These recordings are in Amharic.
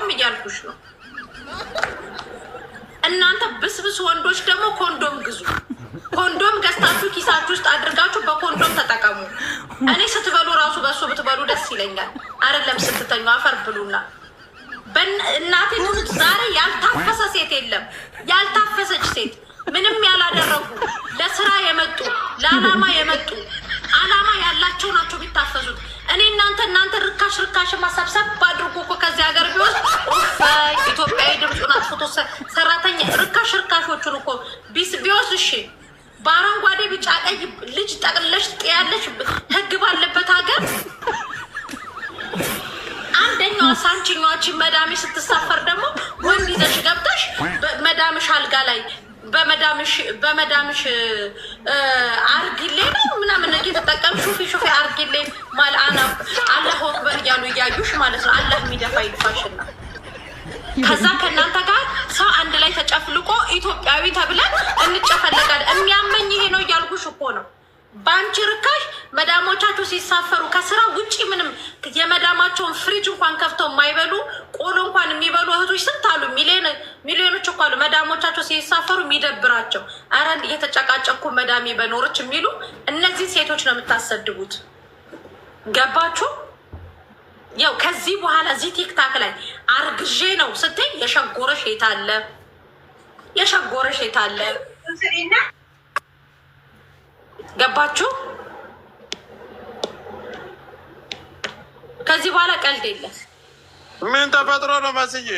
አልገዛውም እያልኩሽ ነው። እናንተ ብስብስ ወንዶች ደግሞ ኮንዶም ግዙ። ኮንዶም ገዝታችሁ ኪሳችሁ ውስጥ አድርጋችሁ በኮንዶም ተጠቀሙ። እኔ ስትበሉ ራሱ በሱ ብትበሉ ደስ ይለኛል። አይደለም ስትተኙ አፈር ብሉና እናቴ ሙት። ዛሬ ያልታፈሰ ሴት የለም። ያልታፈሰች ሴት ምንም ያላደረጉ ለስራ የመጡ ለዓላማ የመጡ ዓላማ ያላቸው ናቸው ቢታፈሱት። እኔ እናንተ ርካሽ ማሰብሰብ ባድርጎ እኮ ከዚህ ሀገር ቢወስድ ኢትዮጵያዊ ድምፁን አጥፍቶ ሰራተኛ ርካሾቹን እኮ ቢወስድ እሺ፣ በአረንጓዴ ቢጫ ቀይ ልጅ ጠቅልለሽ ጥያለሽ ህግ ባለበት ሀገር አንደኛዋ ሳንቺኛዋቺ መዳሜ ስትሳፈር ደግሞ ወንድ ይዘሽ ገብተሽ መዳምሽ አልጋ ላይ በመዳምሽ አርጊሌ ነው ምናምን ነገር ተጠቀም ሹፊ አርጊሌ ማልአና አላህ ወክበር እያሉ እያዩሽ ማለት ነው። አላህ የሚደፋ ይድፋሽና ከዛ ከእናንተ ጋር ሰው አንድ ላይ ተጨፍልቆ ኢትዮጵያዊ ተብለን እንጨፈለጋለን። የሚያመኝ ይሄ ነው እያልኩሽ እኮ ነው። ባንቺ ርካሽ መዳሞቻችሁ ሲሳፈሩ ከስራ ውጪ ምንም የመዳማቸውን ፍሪጅ እንኳን ከፍተው የማይበሉ ቆሎ እንኳን የሚበሉ እህቶች ስንት አሉ? ሚሊዮኖች እኮ አሉ። መዳሞቻቸው ሲሳፈሩ የሚደብራቸው አረ እየተጨቃጨኩ መዳሜ በኖሮች የሚሉ እነዚህ ሴቶች ነው የምታሰድቡት። ገባችሁ? ያው ከዚህ በኋላ እዚህ ቲክታክ ላይ አርግዤ ነው ስትይ የሸጎረሽ የታለ? የሸጎረሽ የታለ? ገባችሁ? ከዚህ በኋላ ቀልድ የለም። ምን ተፈጥሮ ነው ማስዬ?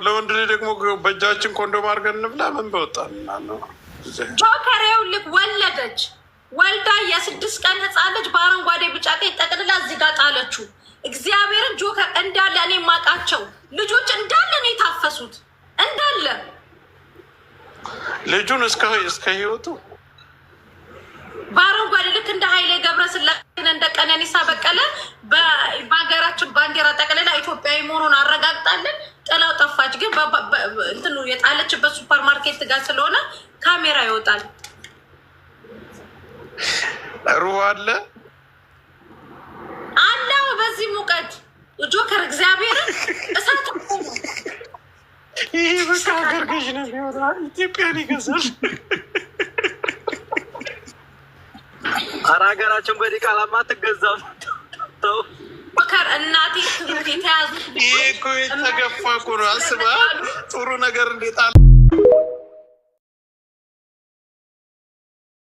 ለወንድ ልጅ ደግሞ በእጃችን ኮንዶም አድርገን እንብላ። ምን በወጣና ነው? ጆከር ይኸውልህ ወለደች። ወልዳ የ6 ቀን ህፃን ልጅ በአረንጓዴ ቢጫ ቀይ ጠቅልላ እዚህ ጋር ጣለችው። እግዚአብሔርን ጆከር እንዳለ እኔ የማውቃቸው ልጆች እንዳለ ነው የታፈሱት። እንዳለ ልጁን እስከ ህይወቱ በአረንጓዴ ልክ እንደ ኃይሌ ገብረስላሴ እንደ ቀነኒሳ በቀለ በሀገራችን ባንዲራ ጠቅልላ ኢትዮጵያዊ መሆኑን አረጋግጣለን። ጥላው ጠፋች። ግን እንትኑ የጣለችበት ሱፐር ማርኬት ጋር ስለሆነ ካሜራ ይወጣል። ሩህ አለ አለው። በዚህ ሙቀት ጆከር እግዚአብሔርን እሳት እኮ ነው። ይህ በቃ ሀገር ገዥ ነው የሚሆነው። ኢትዮጵያን ይገዛል። ኧረ ሀገራችን በዲቃላማ አትገዛም። ጆከር እናቴ የተያዙ ይህ እኮ የተገፋ እኮ ነው። አስበህ ጥሩ ነገር እንዴት አለ